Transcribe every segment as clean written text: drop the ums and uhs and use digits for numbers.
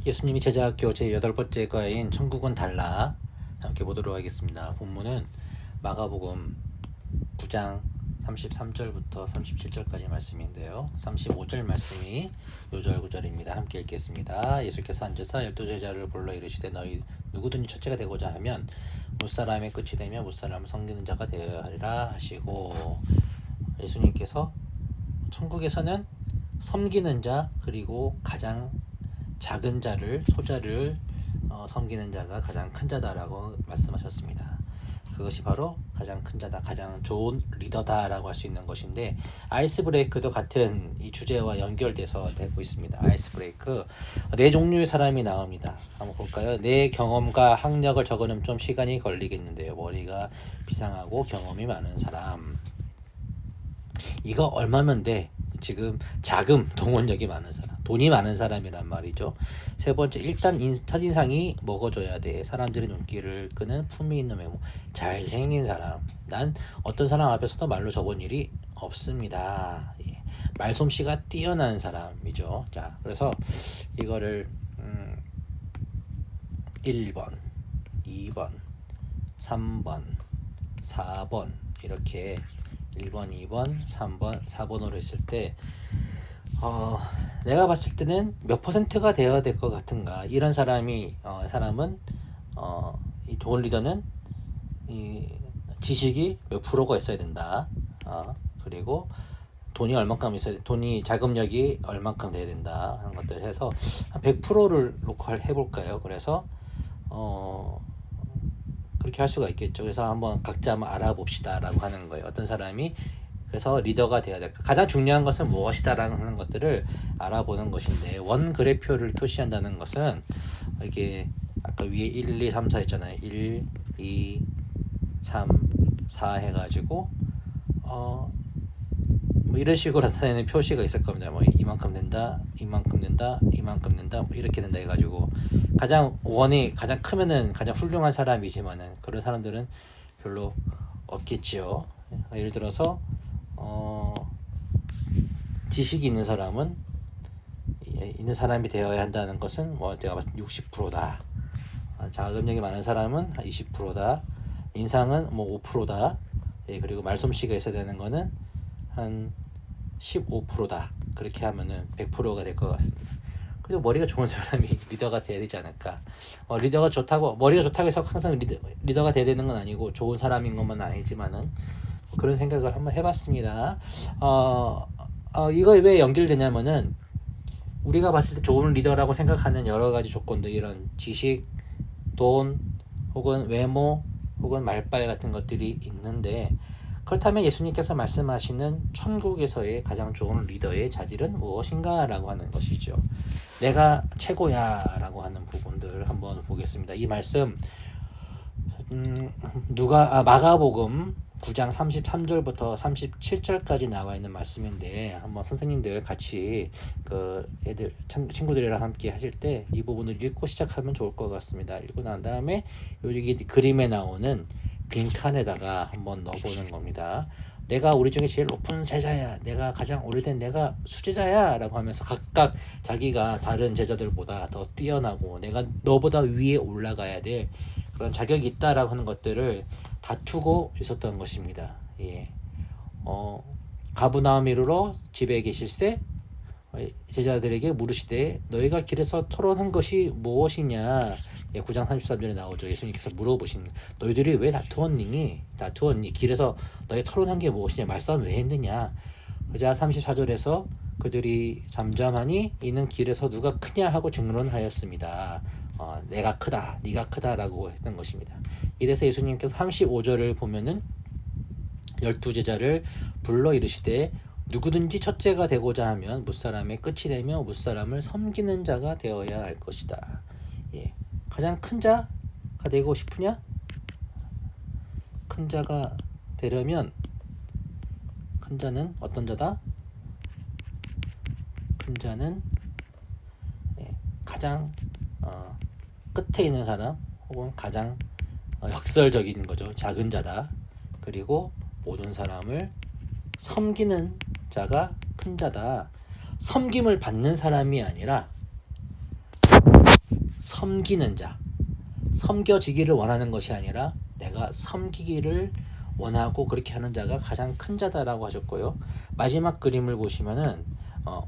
예수님이 제자학교 제8번째 과인 천국은 달라 함께 보도록 하겠습니다. 본문은 마가복음 9장 33절부터 37절까지 말씀인데요. 35절 말씀이 요절 9절입니다. 함께 읽겠습니다. 예수께서 앉으사 12제자를 불러 이르시되 너희 누구든지 첫째가 되고자 하면 무사람의 끝이 되며 무사람을 섬기는 자가 되어야 하리라 하시고, 예수님께서 천국에서는 섬기는 자 그리고 가장 작은 자를 소자를 섬기는 자가 가장 큰 자다라고 말씀하셨습니다. 그것이 바로 가장 큰 자다, 가장 좋은 리더다라고 할 수 있는 것인데, 아이스 브레이크도 같은 이 주제와 연결돼서 되고 있습니다. 아이스 브레이크 네 종류의 사람이 나옵니다. 한번 볼까요? 내 경험과 학력을 적으면 좀 시간이 걸리겠는데요. 머리가 비상하고 경험이 많은 사람, 이거 얼마면 돼? 지금 자금, 동원력이 많은 사람, 돈이 많은 사람이란 말이죠. 세 번째, 일단 첫인상이 먹어줘야 돼. 사람들의 눈길을 끄는 품위 있는 외모, 잘생긴 사람. 난 어떤 사람 앞에서도 말로 접은 일이 없습니다. 예. 말솜씨가 뛰어난 사람이죠. 자, 그래서 이거를 1번, 2번, 3번, 4번 이렇게 1번, 2번, 3번, 4번으로 했을 때 내가 봤을 때는 몇 퍼센트가 되어야 될 것 같은가. 이런 사람은 이 좋은 리더는 이 지식이 몇 프로가 있어야 된다. 그리고 돈이 얼만큼 있어야 돼. 돈이 자금력이 얼만큼 돼야 된다 하는 것들 해서 한 100%를 놓고 해볼까요? 그래서 그렇게 할 수가 있겠죠. 그래서 한번 각자 한번 알아봅시다라고 하는 거예요. 어떤 사람이 그래서 리더가 되어야 될까? 가장 중요한 것은 무엇이다라는 것들을 알아보는 것인데, 원 그래프를 표시한다는 것은 이게 아까 위에 1, 2, 3, 4 했잖아요. 1, 2, 3, 4 해가지고 뭐 이런 식으로 나타내는 표시가 있을 겁니다. 뭐 이만큼 된다, 이만큼 된다, 이만큼 된다, 뭐 이렇게 된다 해가지고 가장 원이 가장 크면은 가장 훌륭한 사람이지만은 그런 사람들은 별로 없겠지요. 예를 들어서 지식이 있는 사람은 있는 사람이 되어야 한다는 것은 뭐 제가 봤을 때 60%다. 자금력이 많은 사람은 20%다. 인상은 뭐 5%다. 예, 그리고 말솜씨가 있어야 되는 거는 한 15%다. 그렇게 하면은 100%가 될 것 같습니다. 그래도 머리가 좋은 사람이 리더가 돼야 되지 않을까. 리더가 좋다고, 머리가 좋다고 해서 항상 리더가 돼야 되는 건 아니고 좋은 사람인 것만 아니지만은 그런 생각을 한번 해봤습니다. 이거 왜 연결되냐면은 우리가 봤을 때 좋은 리더라고 생각하는 여러 가지 조건들, 이런 지식, 돈, 혹은 외모, 혹은 말빨 같은 것들이 있는데, 그렇다면 예수님께서 말씀하시는 천국에서의 가장 좋은 리더의 자질은 무엇인가 라고 하는 것이죠. 내가 최고야 라고 하는 부분들을 한번 보겠습니다. 이 말씀 마가복음 9장 33절부터 37절까지 나와 있는 말씀인데, 한번 선생님들 같이 애들 친구들이랑 함께 하실 때 이 부분을 읽고 시작하면 좋을 것 같습니다. 읽고 난 다음에 여기 그림에 나오는 빈칸에다가 한번 넣어보는 겁니다. 내가 우리 중에 제일 높은 제자야, 내가 가장 오래된 내가 수제자야 라고 하면서 각각 자기가 다른 제자들보다 더 뛰어나고 내가 너보다 위에 올라가야 될 그런 자격이 있다라고 하는 것들을 다투고 있었던 것입니다. 예. 가브나움 이르러 집에 계실새 제자들에게 물으시되 너희가 길에서 토론한 것이 무엇이냐. 9장 33절에 나오죠. 예수님께서 물어보신, 너희들이 왜 다투었니? 길에서 너희 토론한 게 무엇이냐? 말싸움 왜 했느냐? 그자 34절에서 그들이 잠잠하니 이는 길에서 누가 크냐 하고 증론하였습니다. 내가 크다, 네가 크다라고 했던 것입니다. 이래서 예수님께서 35절을 보면은 12제자를 불러 이르시되 누구든지 첫째가 되고자 하면 무사람의 끝이 되며 무사람을 섬기는 자가 되어야 할 것이다. 예. 가장 큰 자가 되고 싶으냐? 큰 자가 되려면 큰 자는 어떤 자다? 큰 자는 가장 끝에 있는 사람, 혹은 가장 역설적인 거죠. 작은 자다. 그리고 모든 사람을 섬기는 자가 큰 자다. 섬김을 받는 사람이 아니라 섬기는 자, 섬겨지기를 원하는 것이 아니라 내가 섬기기를 원하고 그렇게 하는 자가 가장 큰 자다라고 하셨고요. 마지막 그림을 보시면은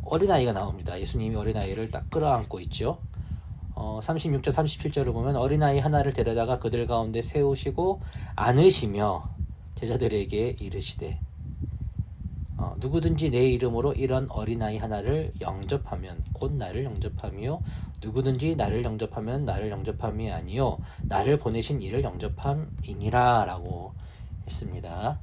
어린아이가 나옵니다. 예수님이 어린아이를 딱 끌어안고 있죠. 36절 37절을 보면 어린아이 하나를 데려다가 그들 가운데 세우시고 안으시며 제자들에게 이르시되 누구든지 내 이름으로 이런 어린아이 하나를 영접하면 곧 나를 영접하며 누구든지 나를 영접하면 나를 영접함이 아니요 나를 보내신 이를 영접함이니라 라고 했습니다.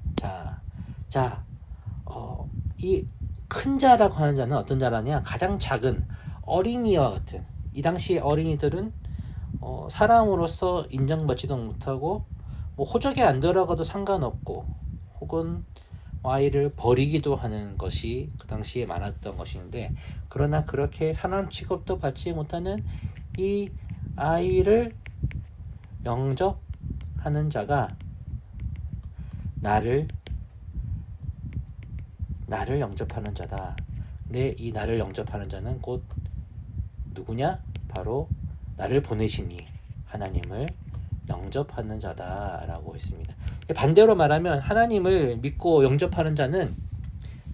이 큰 자라고 하는 자는 어떤 자라냐? 가장 작은 어린이와 같은, 이 당시 어린이들은 사람으로서 인정받지도 못하고 뭐 호적에 안 들어가도 상관없고 혹은 아이를 버리기도 하는 것이 그 당시에 많았던 것인데, 그러나 그렇게 사람 취급도 받지 못하는 이 아이를 영접하는 자가 나를 영접하는 자다. 근데 이 나를 영접하는 자는 곧 누구냐? 바로 나를 보내신 이 하나님을 영접하는 자다라고 했습니다. 반대로 말하면 하나님을 믿고 영접하는 자는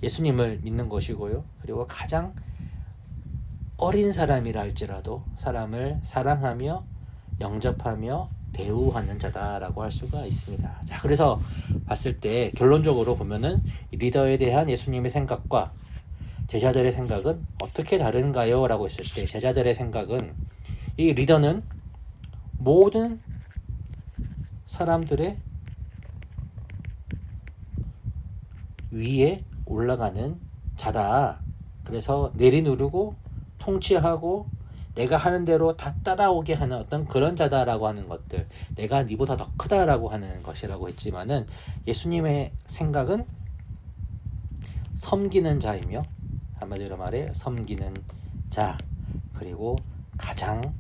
예수님을 믿는 것이고요. 그리고 가장 어린 사람이라 할지라도 사람을 사랑하며 영접하며 대우하는 자다라고 할 수가 있습니다. 자, 그래서 봤을 때 결론적으로 보면은 리더에 대한 예수님의 생각과 제자들의 생각은 어떻게 다른가요? 라고 했을 때 제자들의 생각은 이 리더는 모든 사람들의 위에 올라가는 자다. 그래서 내리누르고 통치하고 내가 하는 대로 다 따라오게 하는 어떤 그런 자다라고 하는 것들, 내가 니보다 더 크다라고 하는 것이라고 했지만은 예수님의 생각은 섬기는 자이며, 한마디로 말해 섬기는 자, 그리고 가장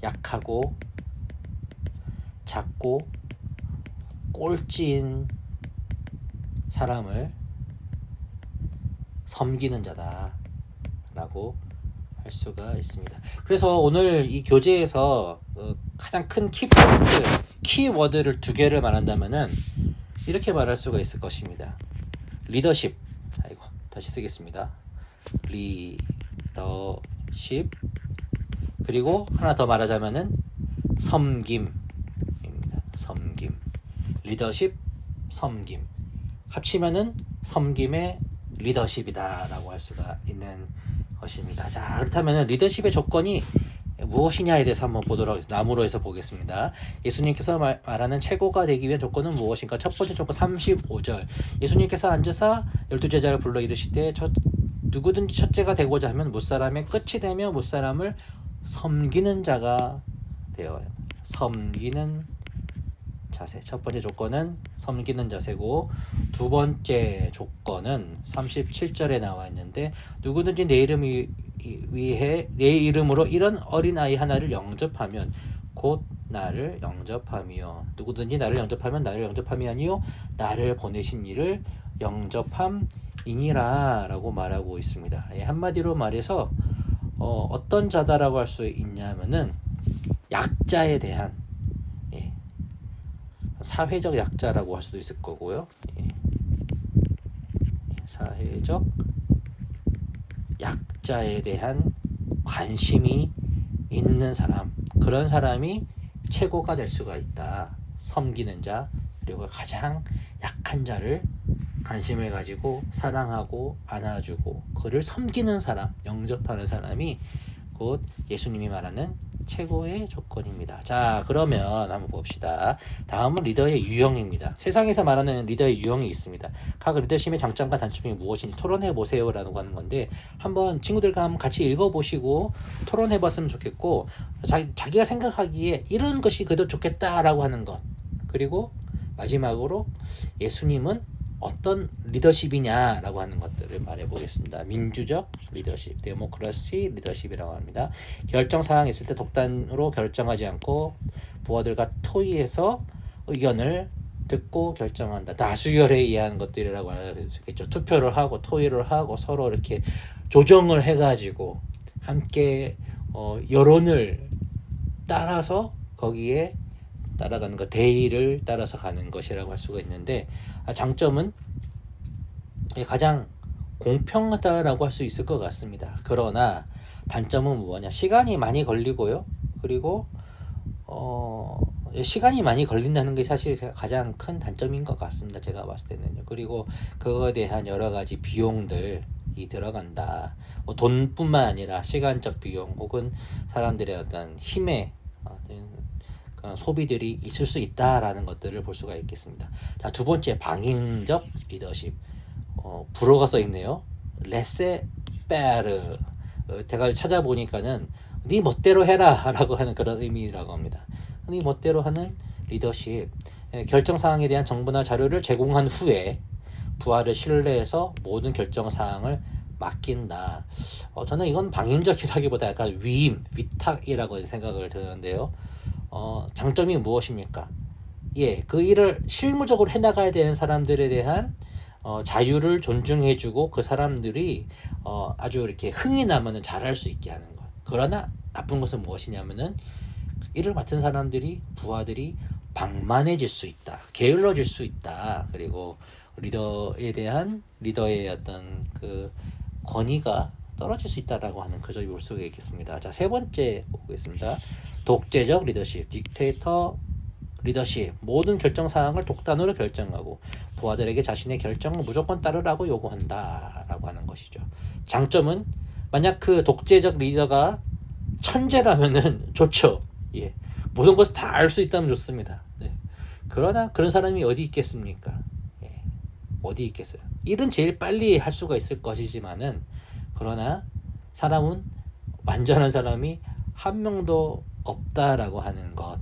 약하고 작고 꼴찌인 사람을 섬기는 자다라고 할 수가 있습니다. 그래서 오늘 이 교재에서 가장 큰 키워드를 두 개를 말한다면은 이렇게 말할 수가 있을 것입니다. 리더십, 다시 쓰겠습니다. 리더십, 그리고 하나 더 말하자면은 섬김입니다. 섬김, 리더십, 섬김 합치면은 섬김의 리더십이다라고 할 수가 있는 것입니다. 자, 그렇다면 리더십의 조건이 무엇이냐에 대해서 한번 보도록 나무로에서 보겠습니다. 예수님께서 말하는 최고가 되기 위한 조건은 무엇인가? 첫 번째 조건 35절. 예수님께서 앉으사 12제자를 불러 이르시되 누구든지 첫째가 되고자 하면 무사람의 끝이 되며 무사람을 섬기는 자가 되어요. 섬기는 자세. 첫 번째 조건은 섬기는 자세고, 두 번째 조건은 37절에 나와 있는데 누구든지 내 이름을 위해 내 이름으로 이런 어린아이 하나를 영접하면 곧 나를 영접하며 누구든지 나를 영접하면 나를 영접함이 아니요 나를 보내신 이를 영접함이니라 라고 말하고 있습니다. 한마디로 말해서 어떤 자다라고 할 수 있냐면은 약자에 대한 사회적 약자라고 할 수도 있을 거고요. 사회적 약자에 대한 관심이 있는 사람, 그런 사람이 최고가 될 수가 있다. 섬기는 자, 그리고 가장 약한 자를 관심을 가지고 사랑하고 안아주고 그를 섬기는 사람, 영접하는 사람이 곧 예수님이 말하는 최고의 조건입니다. 자, 그러면 한번 봅시다. 다음은 리더의 유형입니다. 세상에서 말하는 리더의 유형이 있습니다. 각 리더십의 장점과 단점이 무엇인지 토론해 보세요 라고 하는 건데, 한번 친구들과 한번 같이 읽어보시고 토론해 봤으면 좋겠고, 자기가 생각하기에 이런 것이 그래도 좋겠다라고 하는 것, 그리고 마지막으로 예수님은 어떤 리더십이냐라고 하는 것들을 말해 보겠습니다. 민주적 리더십, 데모크라시 리더십이라고 합니다. 결정 사항이 있을 때 독단으로 결정하지 않고 부하들과 토의해서 의견을 듣고 결정한다. 다수결에 의한 것들이라고 할 수 있겠죠. 투표를 하고 토의를 하고 서로 이렇게 조정을 해가지고 함께 여론을 따라서 거기에 따라가는 것, 대의를 따라서 가는 것이라고 할 수가 있는데, 장점은 가장 공평하다라고 할 수 있을 것 같습니다. 그러나 단점은 뭐냐? 시간이 많이 걸리고요. 그리고 시간이 많이 걸린다는 게 사실 가장 큰 단점인 것 같습니다. 제가 봤을 때는요. 그리고 그거에 대한 여러 가지 비용들이 들어간다. 돈뿐만 아니라 시간적 비용 혹은 사람들의 어떤 힘의 그런 소비들이 있을 수 있다라는 것들을 볼 수가 있겠습니다. 자, 두 번째, 방임적 리더십. 불어가 써 있네요. 레세페르. 제가 찾아보니까는 네 멋대로 해라라고 하는 그런 의미라고 합니다. 네 멋대로 하는 리더십. 결정 사항에 대한 정보나 자료를 제공한 후에 부하를 신뢰해서 모든 결정 사항을 맡긴다. 저는 이건 방임적이라기보다 약간 위임, 위탁이라고 생각을 드는데요. 장점이 무엇입니까? 예, 그 일을 실무적으로 해나가야 되는 사람들에 대한 자유를 존중해주고 그 사람들이 아주 이렇게 흥이 나면은 잘할 수 있게 하는 것. 그러나 나쁜 것은 무엇이냐면은 일을 맡은 사람들이 부하들이 방만해질 수 있다, 게을러질 수 있다. 그리고 리더의 어떤 그 권위가 떨어질 수 있다라고 하는 그 점이 볼 수가 있겠습니다. 자, 세 번째 보겠습니다. 독재적 리더십, 딕테이터 리더십. 모든 결정 사항을 독단으로 결정하고 부하들에게 자신의 결정을 무조건 따르라고 요구한다라고 하는 것이죠. 장점은 만약 그 독재적 리더가 천재라면은 좋죠. 예, 모든 것을 다 알 수 있다면 좋습니다. 네. 그러나 그런 사람이 어디 있겠습니까? 예, 어디 있겠어요? 일은 제일 빨리 할 수가 있을 것이지만은, 그러나 사람은 완전한 사람이 한 명도 없다라고 하는 것,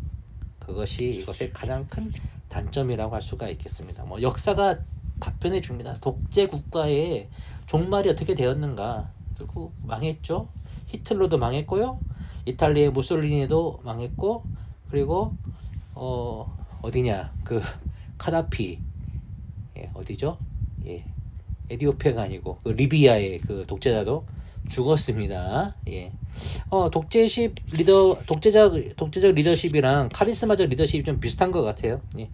그것이 이것의 가장 큰 단점이라고 할 수가 있겠습니다. 역사가 답변해 줍니다. 독재 국가의 종말이 어떻게 되었는가? 결국 망했죠. 히틀러도 망했고요. 이탈리아의 무솔리니도 망했고, 그리고 어디냐, 그 카다피, 예, 어디죠? 예, 에티오피아가 아니고 그 리비아의 그 독재자도 죽었습니다. 예. 독재적 리더십이랑 카리스마적 리더십이 좀 비슷한 것 같아요. 예.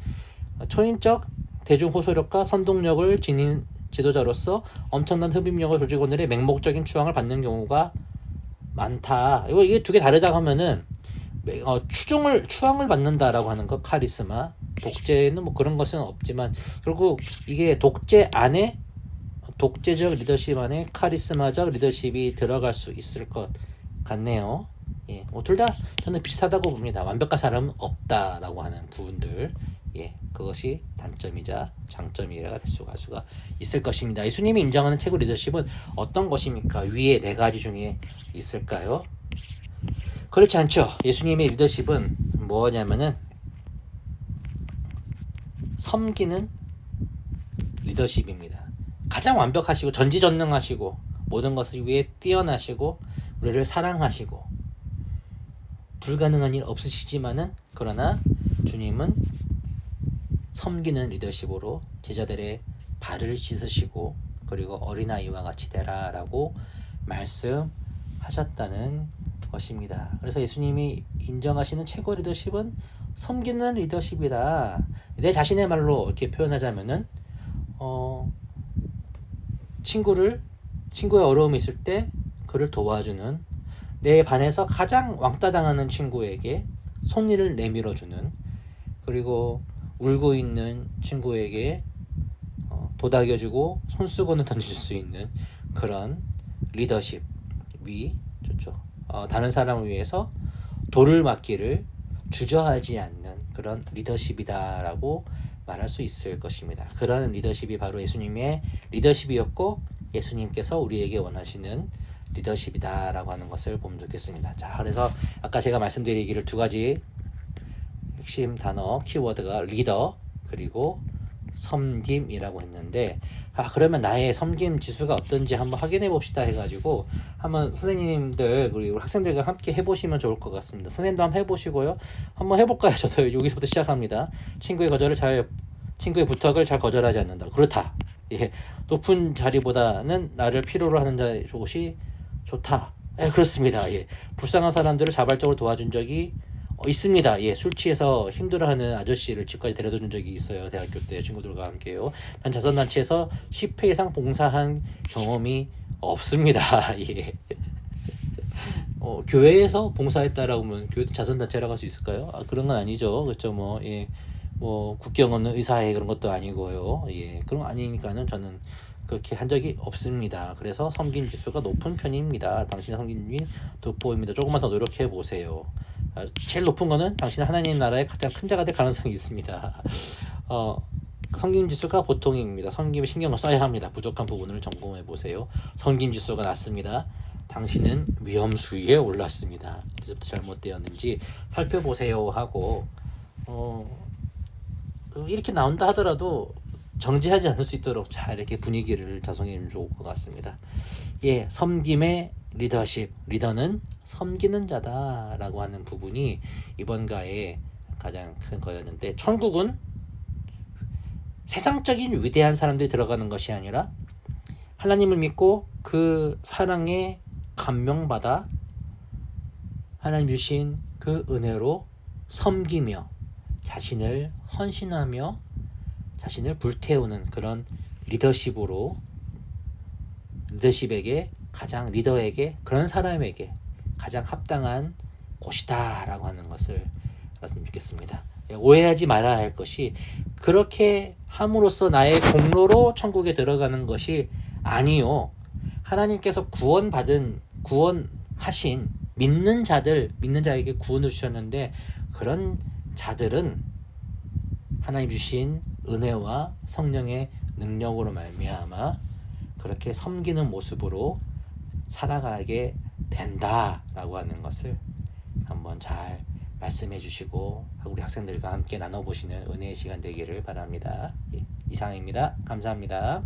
초인적 대중 호소력과 선동력을 지닌 지도자로서 엄청난 흡입력을 조직원들의 맹목적인 추앙을 받는 경우가 많다. 이게 두 개 다르다고 하면은 추앙을 받는다라고 하는 것, 카리스마. 독재는 뭐 그런 것은 없지만 결국 이게 독재적 리더십 안에 카리스마적 리더십이 들어갈 수 있을 것 같네요. 예, 둘 다 저는 비슷하다고 봅니다. 완벽한 사람은 없다라고 하는 부분들, 예, 그것이 단점이자 장점이라 될 수가 있을 것입니다. 예수님이 인정하는 최고 리더십은 어떤 것입니까? 위에 네 가지 중에 있을까요? 그렇지 않죠. 예수님의 리더십은 뭐냐면은 섬기는 리더십입니다. 가장 완벽하시고 전지전능하시고 모든 것을 위해 뛰어나시고 우리를 사랑하시고 불가능한 일 없으시지만은, 그러나 주님은 섬기는 리더십으로 제자들의 발을 씻으시고 그리고 어린아이와 같이 되라라고 말씀하셨다는 것입니다. 그래서 예수님이 인정하시는 최고 리더십은 섬기는 리더십이다. 내 자신의 말로 이렇게 표현하자면은 친구의 어려움이 있을 때 그를 도와주는, 내 반에서 가장 왕따 당하는 친구에게 손일을 내밀어주는, 그리고 울고 있는 친구에게 도닥여주고 손수건을 던질 수 있는 그런 리더십이 좋죠. 다른 사람을 위해서 돌을 맞기를 주저하지 않는 그런 리더십이다라고 말할 수 있을 것입니다. 그런 리더십이 바로 예수님의 리더십이었고 예수님께서 우리에게 원하시는 리더십이다라고 하는 것을 보면 좋겠습니다. 자, 그래서 아까 제가 말씀드리기를 두 가지 핵심 단어, 키워드가 리더 그리고 섬김이라고 했는데, 그러면 나의 섬김 지수가 어떤지 한번 확인해 봅시다 해가지고 한번 선생님들 그리고 학생들과 함께 해보시면 좋을 것 같습니다. 선생님도 한번 해보시고요. 한번 해볼까요? 저도 여기서부터 시작합니다. 친구의 부탁을 잘 거절하지 않는다. 그렇다. 예, 높은 자리보다는 나를 필요로 하는 곳이 좋다. 예, 그렇습니다. 예. 불쌍한 사람들을 자발적으로 도와준 적이 있습니다. 예, 술 취해서 힘들어하는 아저씨를 집까지 데려다 준 적이 있어요. 대학교 때 친구들과 함께요. 단 자선단체에서 10회 이상 봉사한 경험이 없습니다. 예. 교회에서 봉사했다라고 하면 교회 자선단체라고 할 수 있을까요? 그런 건 아니죠. 그렇죠. 예, 국경 없는 의사회 그런 것도 아니고요. 예, 그런 거 아니니까는 저는 그렇게 한 적이 없습니다. 그래서 섬김 지수가 높은 편입니다. 당신의 섬김이 돋보입니다. 조금만 더 노력해 보세요. 제일 높은 거는 당신은 하나님 나라의 가장 큰 자가 될 가능성이 있습니다. 섬김 지수가 보통입니다. 섬김에 신경을 써야 합니다. 부족한 부분을 점검해 보세요. 섬김 지수가 낮습니다. 당신은 위험 수위에 올랐습니다. 어디서부터 잘못되었는지 살펴보세요 하고 이렇게 나온다 하더라도 정지하지 않을 수 있도록 잘 이렇게 분위기를 자성해 주면 좋을 것 같습니다. 예, 섬김의 리더십, 리더는 섬기는 자다라고 하는 부분이 이번 가의 가장 큰 거였는데, 천국은 세상적인 위대한 사람들이 들어가는 것이 아니라 하나님을 믿고 그 사랑에 감명받아 하나님 주신 그 은혜로 섬기며 자신을 헌신하며 자신을 불태우는 그런 리더십에게 가장 리더에게 그런 사람에게 가장 합당한 곳이다라고 하는 것을 알았으면 좋겠습니다. 오해하지 말아야 할 것이 그렇게 함으로써 나의 공로로 천국에 들어가는 것이 아니요. 하나님께서 구원하신 믿는 자에게 구원을 주셨는데 그런 자들은 하나님 주신 은혜와 성령의 능력으로 말미암아 그렇게 섬기는 모습으로 살아가게 된다라고 하는 것을 한번 잘 말씀해 주시고 우리 학생들과 함께 나눠보시는 은혜의 시간 되기를 바랍니다. 이상입니다. 감사합니다.